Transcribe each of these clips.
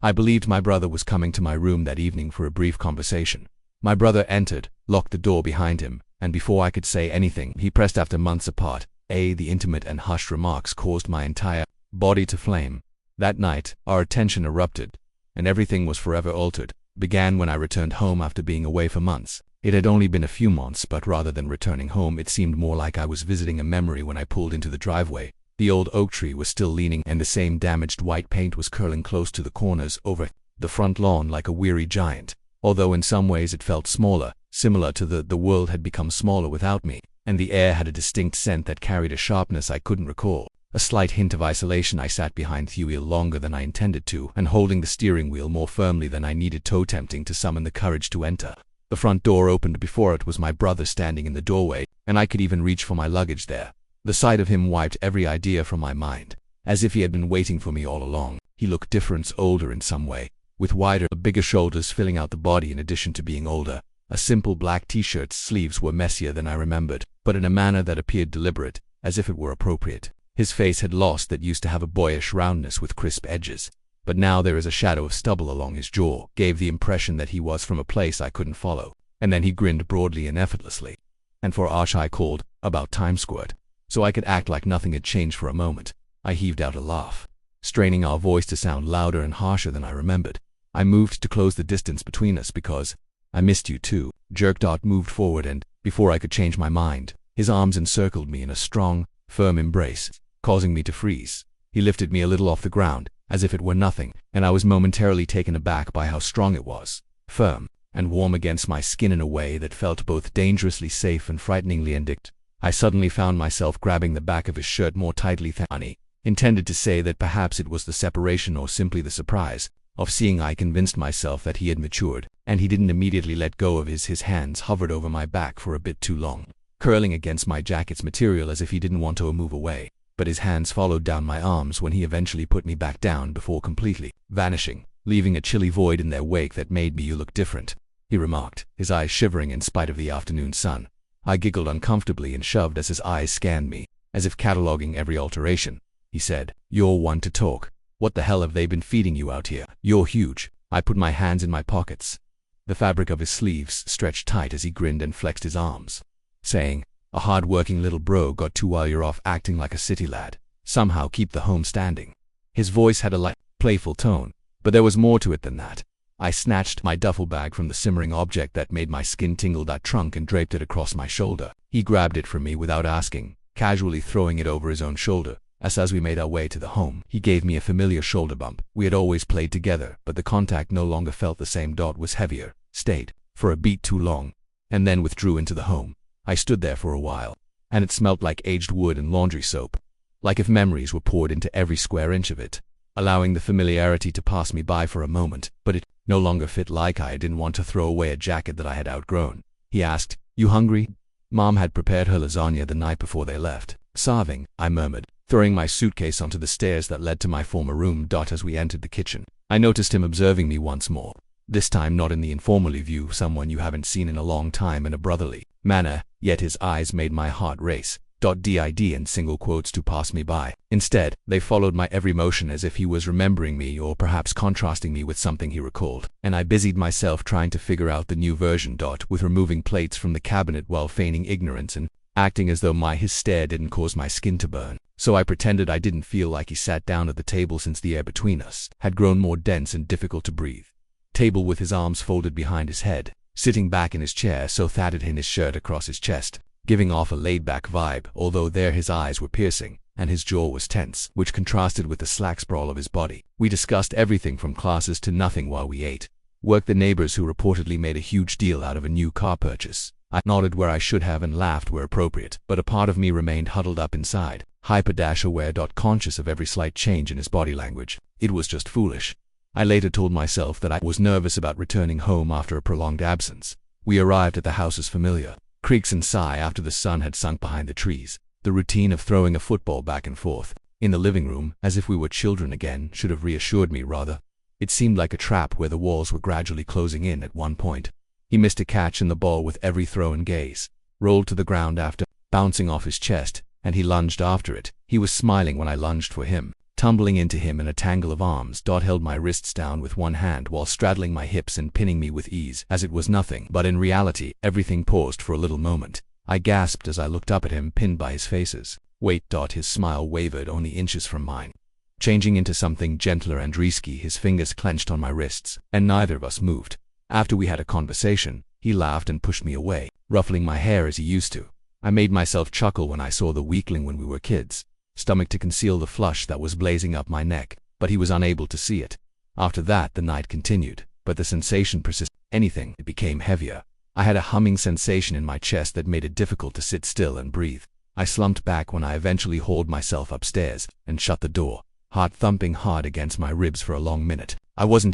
I believed my brother was coming to my room that evening for a brief conversation. My brother entered, locked the door behind him, and before I could say anything, he pressed after months apart. The intimate and hushed remarks caused my entire body to flame. That night, our tension erupted, and everything was forever altered. Began when I returned home after being away for months. It had only been a few months, but rather than returning home, it seemed more like I was visiting a memory when I pulled into the driveway. The old oak tree was still leaning, and the same damaged white paint was curling close to the corners over the front lawn like a weary giant. Although in some ways it felt smaller, similar to the world had become smaller without me, and the air had a distinct scent that carried a sharpness I couldn't recall. A slight hint of isolation. I sat behind the wheel longer than I intended to, and holding the steering wheel more firmly than I needed, tempting to summon the courage to enter. The front door opened. Before it was my brother standing in the doorway, and I could even reach for my luggage there. The sight of him wiped every idea from my mind, as if he had been waiting for me all along. He looked different, older in some way, with wider, bigger shoulders filling out the body in addition to being older. A simple black t-shirt's sleeves were messier than I remembered, but in a manner that appeared deliberate, as if it were appropriate. His face had lost that used to have a boyish roundness with crisp edges, but now there is a shadow of stubble along his jaw, gave the impression that he was from a place I couldn't follow. And then he grinned broadly and effortlessly. And for Arch I called, "About time, Squirt," so I could act like nothing had changed for a moment. I heaved out a laugh, straining our voice to sound louder and harsher than I remembered. I moved to close the distance between us because I missed you too. Jerked out, moved forward, and, before I could change my mind, his arms encircled me in a strong, firm embrace, causing me to freeze. He lifted me a little off the ground, as if it were nothing, and I was momentarily taken aback by how strong it was, firm, and warm against my skin in a way that felt both dangerously safe and frighteningly addictive. I suddenly found myself grabbing the back of his shirt more tightly than I intended to say that perhaps it was the separation or simply the surprise of seeing. I convinced myself that he had matured, and he didn't immediately let go of his hands hovered over my back for a bit too long, curling against my jacket's material as if he didn't want to move away. But his hands followed down my arms when he eventually put me back down before completely vanishing, leaving a chilly void in their wake that made me. "You look different," he remarked, his eyes shivering in spite of the afternoon sun. I giggled uncomfortably and shoved as his eyes scanned me, as if cataloging every alteration. He said, "You're one to talk. What the hell have they been feeding you out here? You're huge." I put my hands in my pockets. The fabric of his sleeves stretched tight as he grinned and flexed his arms, saying, "A hard-working little bro got to while you're off acting like a city lad. Somehow keep the home standing." His voice had a light, playful tone, but there was more to it than that. I snatched my duffel bag from the simmering object that made my skin tingle, that trunk, and draped it across my shoulder. He grabbed it from me without asking, casually throwing it over his own shoulder. As we made our way to the home, he gave me a familiar shoulder bump. We had always played together, but the contact no longer felt the same. Was heavier, stayed for a beat too long, and then withdrew into the home. I stood there for a while, and it smelt like aged wood and laundry soap, like if memories were poured into every square inch of it, allowing the familiarity to pass me by for a moment, but it no longer fit. Like I didn't want to throw away a jacket that I had outgrown. He asked, "You hungry?" Mom had prepared her lasagna the night before they left. "Starving," I murmured, throwing my suitcase onto the stairs that led to my former room. As we entered the kitchen, I noticed him observing me once more, this time not in the informally view of someone you haven't seen in a long time in a brotherly manner, yet his eyes made my heart race. Did in single quotes to pass me by. Instead, they followed my every motion as if he was remembering me or perhaps contrasting me with something he recalled, and I busied myself trying to figure out the new version. With removing plates from the cabinet while feigning ignorance and acting as though his stare didn't cause my skin to burn. So I pretended I didn't feel like he sat down at the table since the air between us had grown more dense and difficult to breathe. Table with his arms folded behind his head, sitting back in his chair so thatted in his shirt across his chest, giving off a laid-back vibe, although there his eyes were piercing, and his jaw was tense, which contrasted with the slack sprawl of his body. We discussed everything from classes to nothing while we ate. Worked the neighbors who reportedly made a huge deal out of a new car purchase. I nodded where I should have and laughed where appropriate, but a part of me remained huddled up inside, hyper-aware. Conscious of every slight change in his body language. It was just foolish. I later told myself that I was nervous about returning home after a prolonged absence. We arrived at the house as familiar. Creaks and sigh after the sun had sunk behind the trees. The routine of throwing a football back and forth in the living room, as if we were children again, should have reassured me rather. It seemed like a trap where the walls were gradually closing in at one point. He missed a catch in the ball with every throw and gaze, rolled to the ground after bouncing off his chest, and he lunged after it. He was smiling when I lunged for him, Tumbling into him in a tangle of arms, held my wrists down with one hand while straddling my hips and pinning me with ease, as it was nothing. But in reality, everything paused for a little moment. I gasped as I looked up at him, pinned by his faces. Wait. His smile wavered only inches from mine, changing into something gentler and risky. His fingers clenched on my wrists, and neither of us moved. After we had a conversation, he laughed and pushed me away, ruffling my hair as he used to. I made myself chuckle when I saw the weakling when we were kids, stomach to conceal the flush that was blazing up my neck, but he was unable to see it. After that, the night continued, but the sensation persisted. It became heavier. I had a humming sensation in my chest that made it difficult to sit still and breathe. I slumped back when I eventually hauled myself upstairs and shut the door, heart thumping hard against my ribs for a long minute.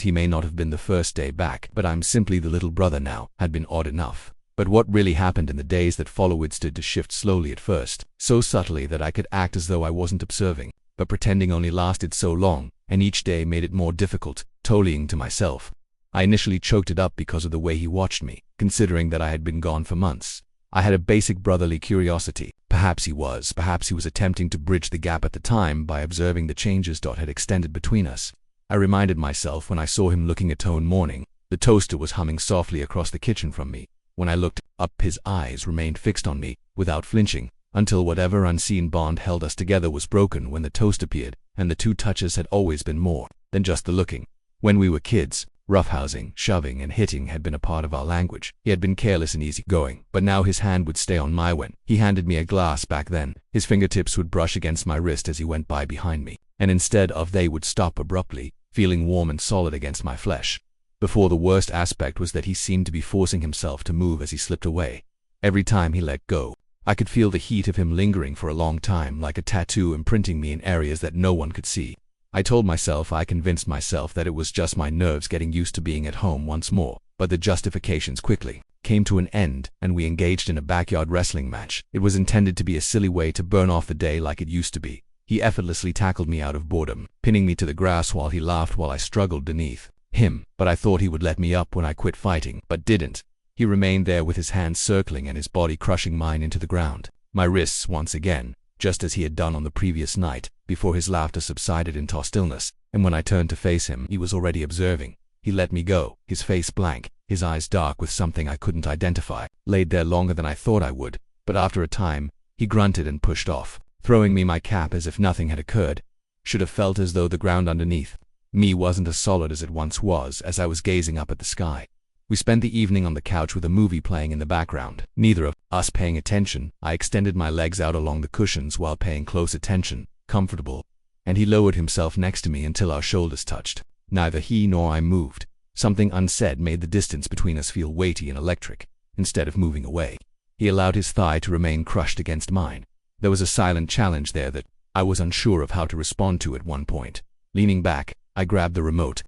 He may not have been the first day back, but I'm simply the little brother now, had been odd enough. But what really happened in the days that followed stood to shift slowly at first, so subtly that I could act as though I wasn't observing, but pretending only lasted so long, and each day made it more difficult, tolying to myself. I initially choked it up because of the way he watched me, considering that I had been gone for months. I had a basic brotherly curiosity. Perhaps he was attempting to bridge the gap at the time by observing the changes had extended between us. I reminded myself when I saw him looking at one morning. The toaster was humming softly across the kitchen from me. When I looked up, his eyes remained fixed on me, without flinching, until whatever unseen bond held us together was broken when the toast appeared, and the two touches had always been more than just the looking. When we were kids, roughhousing, shoving, and hitting had been a part of our language. He had been careless and easygoing, but now his hand would stay on my when he handed me a glass. Back then, his fingertips would brush against my wrist as he went by behind me, and instead of they would stop abruptly, feeling warm and solid against my flesh. Before, the worst aspect was that he seemed to be forcing himself to move as he slipped away. Every time he let go, I could feel the heat of him lingering for a long time, like a tattoo imprinting me in areas that no one could see. I convinced myself that it was just my nerves getting used to being at home once more, but the justifications quickly came to an end, and we engaged in a backyard wrestling match. It was intended to be a silly way to burn off the day like it used to be. He effortlessly tackled me out of boredom, pinning me to the grass while he laughed while I struggled beneath him, but I thought he would let me up when I quit fighting, but didn't. He remained there with his hands circling and his body crushing mine into the ground. My wrists once again, just as he had done on the previous night, before his laughter subsided into stillness, and when I turned to face him, he was already observing. He let me go, his face blank, his eyes dark with something I couldn't identify. Laid there longer than I thought I would, but after a time, he grunted and pushed off, throwing me my cap as if nothing had occurred. Should have felt as though the ground underneath me wasn't as solid as it once was as I was gazing up at the sky. We spent the evening on the couch with a movie playing in the background, neither of us paying attention. I extended my legs out along the cushions while paying close attention, comfortable, and he lowered himself next to me until our shoulders touched. Neither he nor I moved. Something unsaid made the distance between us feel weighty and electric. Instead of moving away, he allowed his thigh to remain crushed against mine. There was a silent challenge there that I was unsure of how to respond to at one point. Leaning back, I grabbed the remote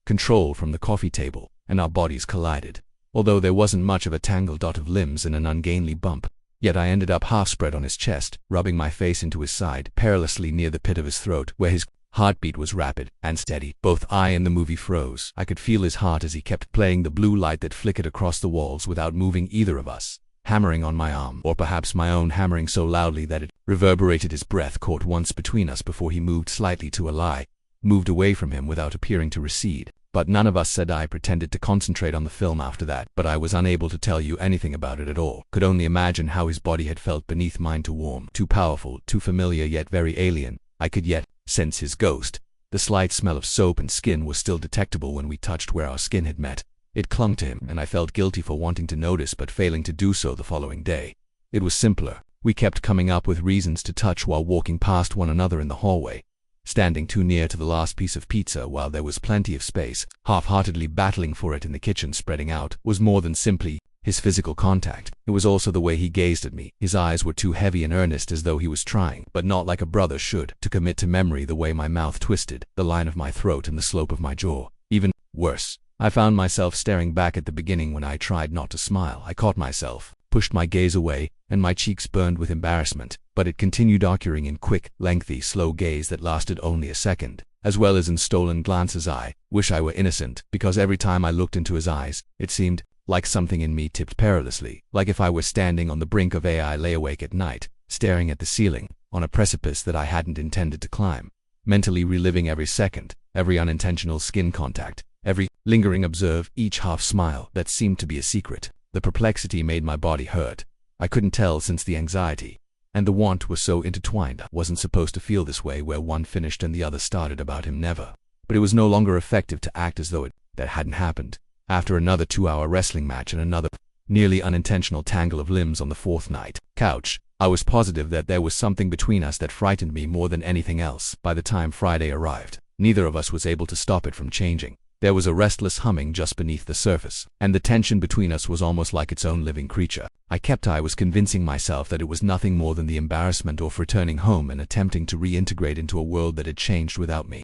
control from the coffee table, and our bodies collided. Although there wasn't much of a tangled dot of limbs and an ungainly bump, yet I ended up half spread on his chest, rubbing my face into his side, perilously near the pit of his throat, where his heartbeat was rapid and steady. Both I and the movie froze. I could feel his heart as he kept playing the blue light that flickered across the walls without moving either of us, hammering on my arm, or perhaps my own hammering so loudly that it reverberated. His breath caught once between us before he moved slightly to a lie, moved away from him without appearing to recede. But none of us said. I pretended to concentrate on the film after that, but I was unable to tell you anything about it at all. Could only imagine how his body had felt beneath mine, too warm, too powerful, too familiar yet very alien. I could yet sense his ghost. The slight smell of soap and skin was still detectable when we touched where our skin had met. It clung to him, and I felt guilty for wanting to notice but failing to do so the following day. It was simpler. We kept coming up with reasons to touch while walking past one another in the hallway, standing too near to the last piece of pizza while there was plenty of space, half-heartedly battling for it in the kitchen. Spreading out was more than simply his physical contact. It was also the way he gazed at me. His eyes were too heavy and earnest, as though he was trying, but not like a brother should, to commit to memory. The way my mouth twisted, the line of my throat and the slope of my jaw. Even worse, I found myself staring back at the beginning when I tried not to smile. I caught myself, pushed my gaze away, and my cheeks burned with embarrassment, but it continued, occurring in quick, lengthy, slow gaze that lasted only a second, as well as in stolen glances. I wish I were innocent, because every time I looked into his eyes, it seemed like something in me tipped perilously, like if I were standing on the brink of AI, lay awake at night, staring at the ceiling, on a precipice that I hadn't intended to climb. mentally reliving every second, every unintentional skin contact, every lingering observe, each half smile that seemed to be a secret. The perplexity made my body hurt. I couldn't tell since the anxiety and the want were so intertwined. I wasn't supposed to feel this way where one finished and the other started about him, never. But it was no longer effective to act as though that hadn't happened. After another 2-hour wrestling match and another nearly unintentional tangle of limbs on the fourth night couch, I was positive that there was something between us that frightened me more than anything else. By the time Friday arrived, neither of us was able to stop it from changing. There was a restless humming just beneath the surface, and the tension between us was almost like its own living creature. I was convincing myself that it was nothing more than the embarrassment of returning home and attempting to reintegrate into a world that had changed without me.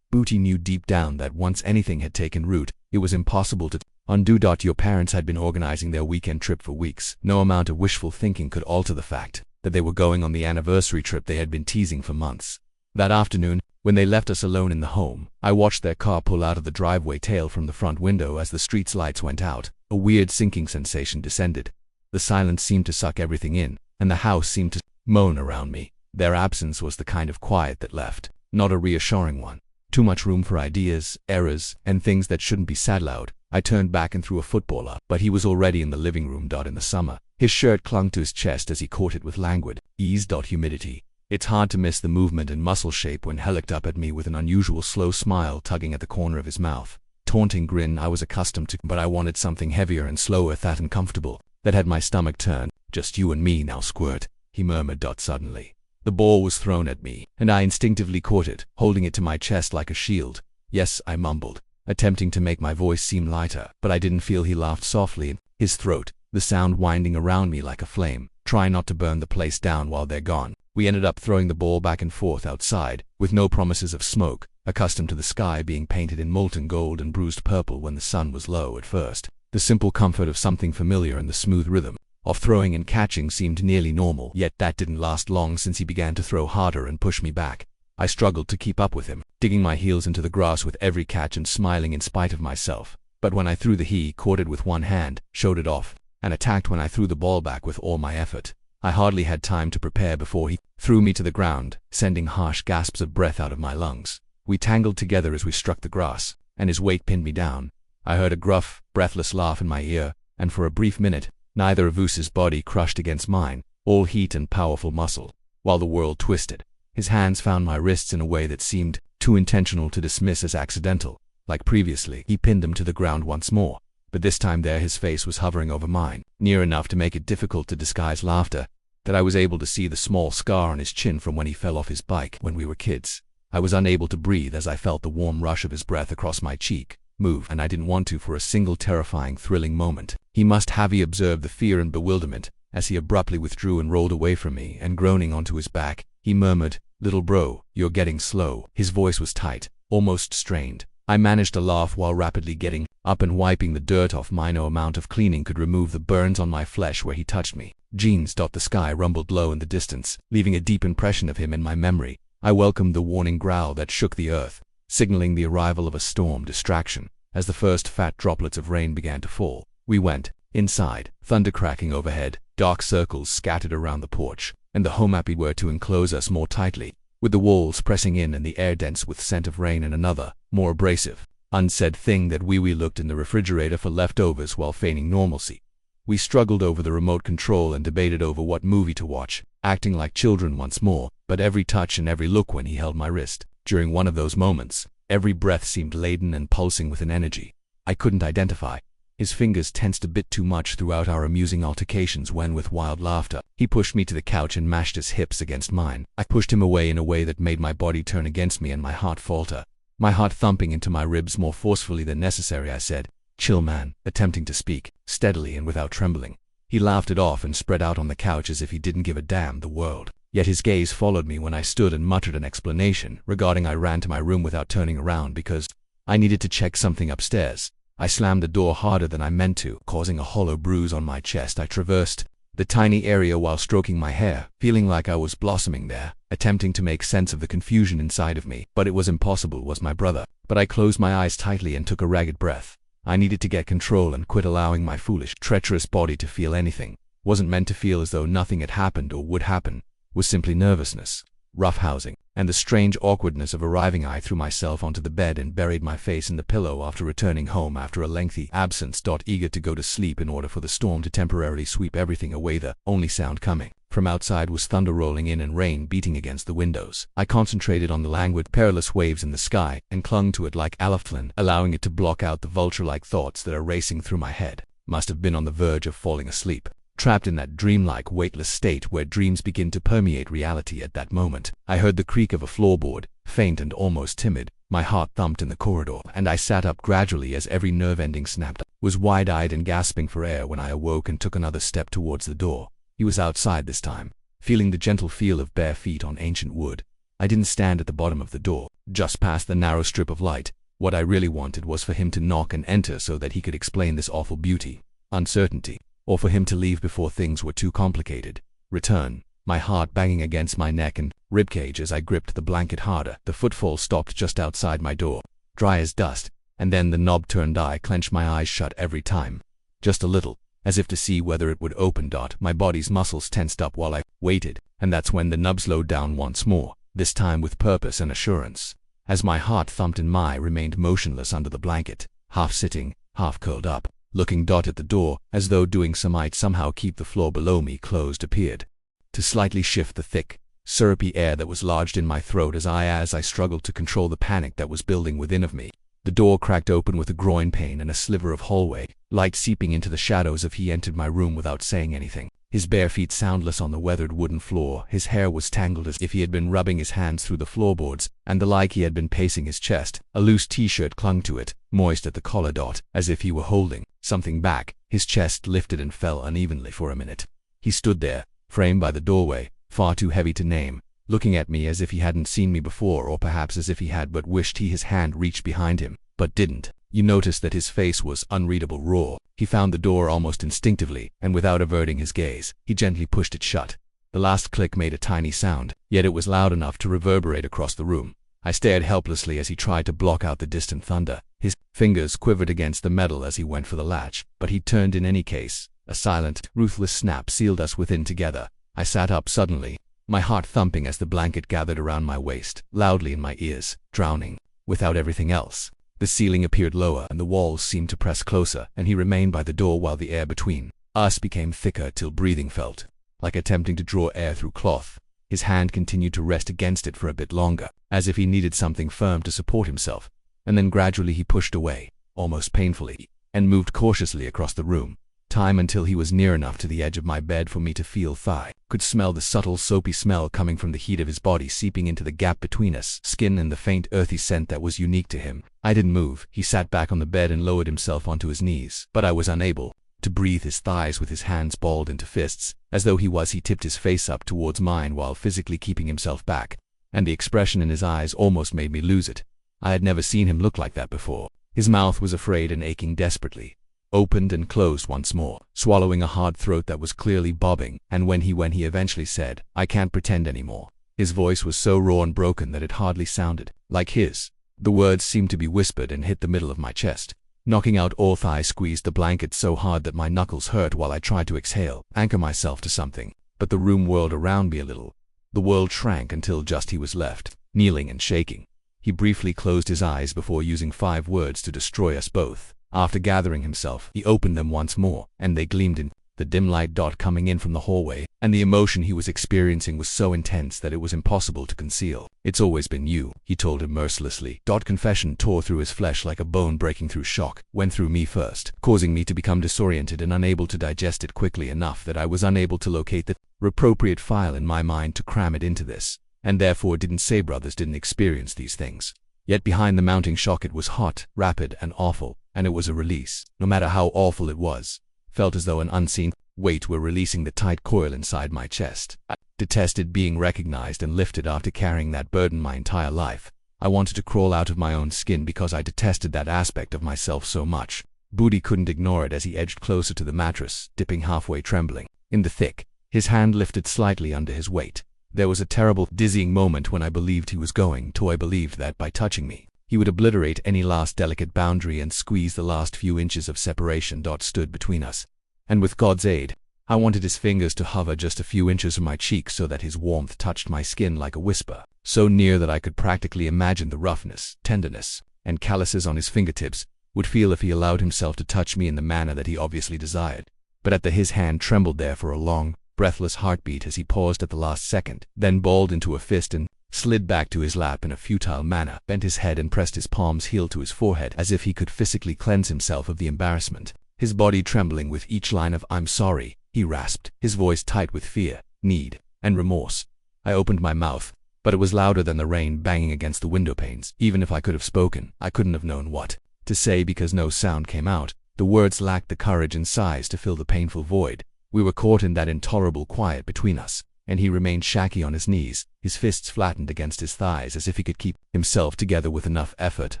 Booty knew deep down that once anything had taken root, it was impossible to undo. Your parents had been organizing their weekend trip for weeks. No amount of wishful thinking could alter the fact that they were going on the anniversary trip they had been teasing for months. That afternoon, when they left us alone in the home, I watched their car pull out of the driveway tail from the front window as the street's lights went out. A weird sinking sensation descended. The silence seemed to suck everything in, and the house seemed to moan around me. Their absence was the kind of quiet that left, not a reassuring one. Too much room for ideas, errors, and things that shouldn't be said loud. I turned back and threw a football up, but he was already in the living room. In the summer, his shirt clung to his chest as he caught it with languid ease. Humidity. It's hard to miss the movement and muscle shape when he looked up at me with an unusual slow smile tugging at the corner of his mouth. Taunting grin I was accustomed to, but I wanted something heavier and slower, that uncomfortable, that had my stomach turned. Just you and me now, squirt, he murmured. Suddenly, the ball was thrown at me, and I instinctively caught it, holding it to my chest like a shield. Yes, I mumbled, attempting to make my voice seem lighter, but I didn't feel he laughed softly in his throat, the sound winding around me like a flame. Try not to burn the place down while they're gone. We ended up throwing the ball back and forth outside, with no promises of smoke, accustomed to the sky being painted in molten gold and bruised purple when the sun was low at first. The simple comfort of something familiar and the smooth rhythm of throwing and catching seemed nearly normal, yet that didn't last long since he began to throw harder and push me back. I struggled to keep up with him, digging my heels into the grass with every catch and smiling in spite of myself. But when I threw he caught it with one hand, showed it off, and attacked when I threw the ball back with all my effort. I hardly had time to prepare before he threw me to the ground, sending harsh gasps of breath out of my lungs. We tangled together as we struck the grass, and his weight pinned me down. I heard a gruff, breathless laugh in my ear, and for a brief minute, neither of Us's body crushed against mine, all heat and powerful muscle. While the world twisted, his hands found my wrists in a way that seemed too intentional to dismiss as accidental. Like previously, he pinned them to the ground once more, but this time his face was hovering over mine, near enough to make it difficult to disguise laughter, that I was able to see the small scar on his chin from when he fell off his bike when we were kids. I was unable to breathe as I felt the warm rush of his breath across my cheek. And I didn't want to for a single terrifying, thrilling moment. He must have observed the fear and bewilderment as he abruptly withdrew and rolled away from me, and groaning onto his back, he murmured, "Little bro, you're getting slow." His voice was tight, almost strained. I managed to laugh while rapidly getting up and wiping the dirt off my. No amount of cleaning could remove the burns on my flesh where he touched me. Jeans. The sky rumbled low in the distance, leaving a deep impression of him in my memory. I welcomed the warning growl that shook the earth, signaling the arrival of a storm distraction. As the first fat droplets of rain began to fall, we went inside, thunder cracking overhead, dark circles scattered around the porch, and the home we were to enclose us more tightly, with the walls pressing in and the air dense with scent of rain and another, more abrasive, unsaid thing that we looked in the refrigerator for leftovers while feigning normalcy. We struggled over the remote control and debated over what movie to watch, acting like children once more, but every touch and every look when he held my wrist. During one of those moments, every breath seemed laden and pulsing with an energy I couldn't identify. His fingers tensed a bit too much throughout our amusing altercations when, with wild laughter, he pushed me to the couch and mashed his hips against mine. I pushed him away in a way that made my body turn against me and my heart falter. My heart thumping into my ribs more forcefully than necessary, I said, "Chill, man," attempting to speak, steadily and without trembling. He laughed it off and spread out on the couch as if he didn't give a damn the world. Yet his gaze followed me when I stood and muttered an explanation regarding. I ran to my room without turning around because I needed to check something upstairs. I slammed the door harder than I meant to, causing a hollow bruise on my chest. I traversed the tiny area while stroking my hair, feeling like I was blossoming there, attempting to make sense of the confusion inside of me. But it was impossible. Was my brother. But I closed my eyes tightly and took a ragged breath. I needed to get control and quit allowing my foolish, treacherous body to feel anything. Wasn't meant to feel as though nothing had happened or would happen. Was simply nervousness. roughhousing, and the strange awkwardness of arriving. I threw myself onto the bed and buried my face in the pillow after returning home after a lengthy absence. Eager to go to sleep in order for the storm to temporarily sweep everything away. The only sound coming from outside was thunder rolling in and rain beating against the windows. I concentrated on the languid, perilous waves in the sky and clung to it like alaflin, allowing it to block out the vulture-like thoughts that are racing through my head. Must have been on the verge of falling asleep, trapped in that dreamlike, weightless state where dreams begin to permeate reality. At that moment, I heard the creak of a floorboard, faint and almost timid. My heart thumped in the corridor, and I sat up gradually as every nerve ending snapped. Was wide-eyed and gasping for air when I awoke and took another step towards the door. He was outside this time, feeling the gentle feel of bare feet on ancient wood. I didn't stand at the bottom of the door, just past the narrow strip of light. What I really wanted was for him to knock and enter so that he could explain this awful beauty, uncertainty, or for him to leave before things were too complicated. Return, my heart banging against my neck and ribcage as I gripped the blanket harder. The footfall stopped just outside my door, dry as dust, and then the knob turned. I clenched my eyes shut every time, just a little, as if to see whether it would open. My body's muscles tensed up while I waited, and that's when the knob slowed down once more, this time with purpose and assurance. As my heart thumped and I remained motionless under the blanket, half sitting, half curled up, looking at the door, as though doing so might somehow keep the floor below me closed, appeared to slightly shift the thick, syrupy air that was lodged in my throat as I struggled to control the panic that was building within of me. The door cracked open with a groin pain and a sliver of hallway, light seeping into the shadows as he entered my room without saying anything. His bare feet soundless on the weathered wooden floor, his hair was tangled as if he had been rubbing his hands through the floorboards, and the like he had been pacing his chest. A loose t-shirt clung to it, moist at the collar. As if he were holding something back, his chest lifted and fell unevenly for a minute. He stood there, framed by the doorway, far too heavy to name, looking at me as if he hadn't seen me before, or perhaps as if he had but wished his hand reached behind him, but didn't. You noticed that his face was unreadable raw. He found the door almost instinctively, and without averting his gaze, he gently pushed it shut. The last click made a tiny sound, yet it was loud enough to reverberate across the room. I stared helplessly as he tried to block out the distant thunder. His fingers quivered against the metal as he went for the latch, but he turned in any case. A silent, ruthless snap sealed us within together. I sat up suddenly, my heart thumping as the blanket gathered around my waist, loudly in my ears, drowning without everything else. The ceiling appeared lower and the walls seemed to press closer, and he remained by the door while the air between us became thicker till breathing felt like attempting to draw air through cloth. His hand continued to rest against it for a bit longer, as if he needed something firm to support himself, and then gradually he pushed away, almost painfully, and moved cautiously across the room, time until he was near enough to the edge of my bed for me to feel thigh. Could smell the subtle soapy smell coming from the heat of his body seeping into the gap between us, skin and the faint earthy scent that was unique to him. I didn't move. He sat back on the bed and lowered himself onto his knees, but I was unable to breathe. His thighs with his hands balled into fists, as though he tipped his face up towards mine while physically keeping himself back, and the expression in his eyes almost made me lose it. I had never seen him look like that before. His mouth was afraid and aching desperately, opened and closed once more, swallowing a hard throat that was clearly bobbing, and when he eventually said, "I can't pretend anymore." His voice was so raw and broken that it hardly sounded like his. The words seemed to be whispered and hit the middle of my chest, knocking out all. I squeezed the blanket so hard that my knuckles hurt while I tried to exhale, anchor myself to something, but the room whirled around me a little. The world shrank until just he was left, kneeling and shaking. He briefly closed his eyes before using 5 words to destroy us both. After gathering himself, he opened them once more, and they gleamed in the dim light coming in from the hallway, and the emotion he was experiencing was so intense that it was impossible to conceal. "It's always been you," he told him mercilessly. Confession tore through his flesh like a bone breaking through shock. Went through me first, causing me to become disoriented and unable to digest it quickly enough that I was unable to locate the appropriate file in my mind to cram it into this, and therefore didn't say brothers didn't experience these things. Yet behind the mounting shock it was hot, rapid, and awful, and it was a release. No matter how awful it was, felt as though an unseen weight were releasing the tight coil inside my chest. I detested being recognized and lifted after carrying that burden my entire life. I wanted to crawl out of my own skin because I detested that aspect of myself so much. Booty couldn't ignore it as he edged closer to the mattress, dipping halfway, trembling in the thick. His hand lifted slightly under his weight. There was a terrible, dizzying moment when I believed he was going to. I believed that by touching me, he would obliterate any last delicate boundary and squeeze the last few inches of separation stood between us. And with God's aid, I wanted his fingers to hover just a few inches from my cheeks so that his warmth touched my skin like a whisper, so near that I could practically imagine the roughness, tenderness, and calluses on his fingertips would feel if he allowed himself to touch me in the manner that he obviously desired. But his hand trembled there for a long, breathless heartbeat as he paused at the last second, then balled into a fist and slid back to his lap in a futile manner, bent his head and pressed his palms heel to his forehead as if he could physically cleanse himself of the embarrassment. His body trembling with each line of "I'm sorry," he rasped, his voice tight with fear, need, and remorse. I opened my mouth, but it was louder than the rain banging against the window panes. Even if I could have spoken, I couldn't have known what to say because no sound came out. The words lacked the courage and size to fill the painful void. We were caught in that intolerable quiet between us, and he remained shaky on his knees, his fists flattened against his thighs as if he could keep himself together with enough effort,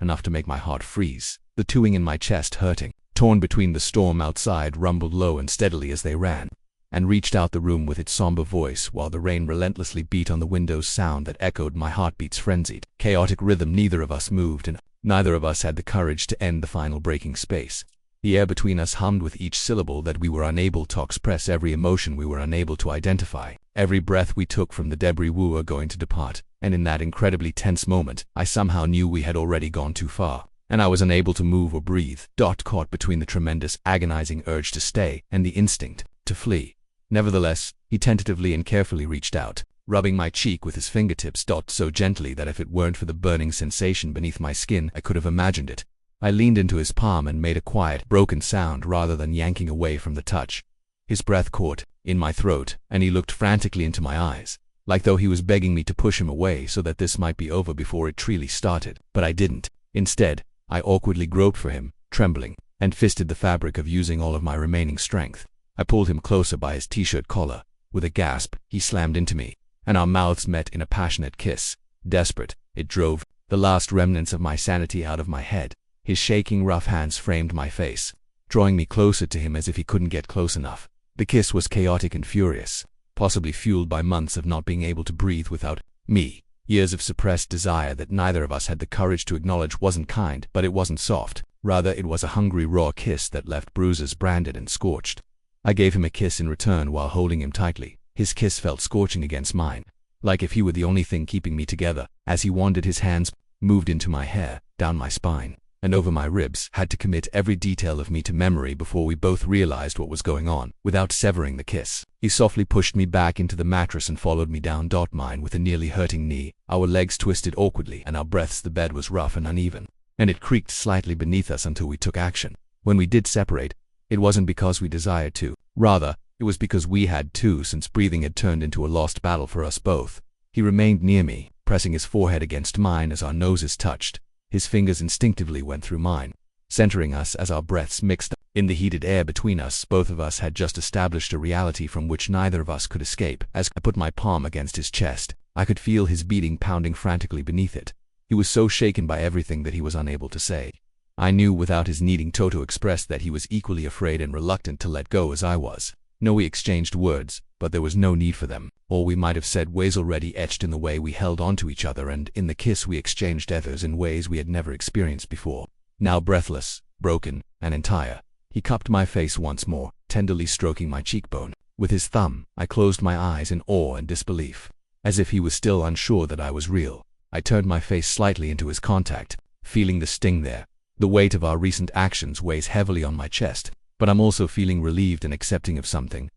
enough to make my heart freeze. The tattooing in my chest hurting, torn between the storm outside, rumbled low and steadily as they ran, and reached out the room with its somber voice while the rain relentlessly beat on the windows, sound that echoed my heartbeat's frenzied, chaotic rhythm. Neither of us moved, and neither of us had the courage to end the final breaking space. The air between us hummed with each syllable that we were unable to express, every emotion we were unable to identify, every breath we took from the debris we were going to depart. And in that incredibly tense moment, I somehow knew we had already gone too far, and I was unable to move or breathe, caught between the tremendous, agonizing urge to stay and the instinct to flee. Nevertheless, he tentatively and carefully reached out, rubbing my cheek with his fingertips, so gently that if it weren't for the burning sensation beneath my skin, I could have imagined it. I leaned into his palm and made a quiet, broken sound rather than yanking away from the touch. His breath caught in my throat, and he looked frantically into my eyes, like though he was begging me to push him away so that this might be over before it truly started. But I didn't. Instead, I awkwardly groped for him, trembling, and fisted the fabric of using all of my remaining strength. I pulled him closer by his t-shirt collar. With a gasp, he slammed into me, and our mouths met in a passionate kiss. Desperate, it drove the last remnants of my sanity out of my head. His shaking, rough hands framed my face, drawing me closer to him as if he couldn't get close enough. The kiss was chaotic and furious, possibly fueled by months of not being able to breathe without me. Years of suppressed desire that neither of us had the courage to acknowledge. Wasn't kind, but it wasn't soft. Rather, it was a hungry, raw kiss that left bruises branded and scorched. I gave him a kiss in return while holding him tightly. His kiss felt scorching against mine, like if he were the only thing keeping me together. As he wandered, his hands moved into my hair, down my spine, and over my ribs. Had to commit every detail of me to memory before we both realized what was going on. Without severing the kiss, he softly pushed me back into the mattress and followed me down. Mine with a nearly hurting knee, our legs twisted awkwardly and our breaths. The bed was rough and uneven, and it creaked slightly beneath us until we took action. When we did separate, it wasn't because we desired to. Rather, it was because we had to, since breathing had turned into a lost battle for us both. He remained near me, pressing his forehead against mine as our noses touched. His fingers instinctively went through mine, centering us as our breaths mixed in the heated air between us. Both of us had just established a reality from which neither of us could escape. As I put my palm against his chest, I could feel his beating pounding frantically beneath it. He was so shaken by everything that he was unable to say. I knew without his needing to express that he was equally afraid and reluctant to let go as I was. No, we exchanged words, but there was no need for them. All we might have said was already etched in the way we held onto each other, and in the kiss we exchanged ethers in ways we had never experienced before. Now breathless, broken, and entire, he cupped my face once more, tenderly stroking my cheekbone. With his thumb, I closed my eyes in awe and disbelief, as if he was still unsure that I was real. I turned my face slightly into his contact, feeling the sting there. The weight of our recent actions weighs heavily on my chest, but I'm also feeling relieved and accepting of something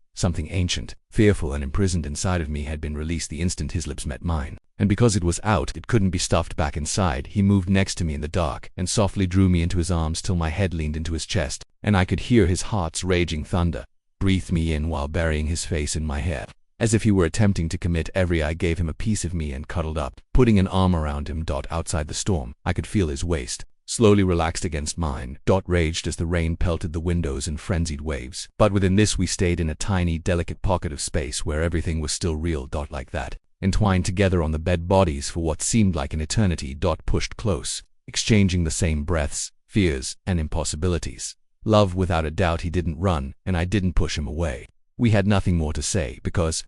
ancient, fearful, and imprisoned inside of me had been released the instant his lips met mine. And because it was out, it couldn't be stuffed back inside. He moved next to me in the dark and softly drew me into his arms till my head leaned into his chest, and I could hear his heart's raging thunder. Breathed me in while burying his face in my hair, as if he were attempting to commit every. I gave him a piece of me and cuddled up, putting an arm around him. Outside the storm, I could feel his waist slowly relaxed against mine. Raged as the rain pelted the windows in frenzied waves. But within this we stayed in a tiny, delicate pocket of space where everything was still real. Like that, entwined together on the bed, bodies for what seemed like an eternity. Pushed close, exchanging the same breaths, fears, and impossibilities. Love without a doubt. He didn't run, and I didn't push him away. We had nothing more to say, because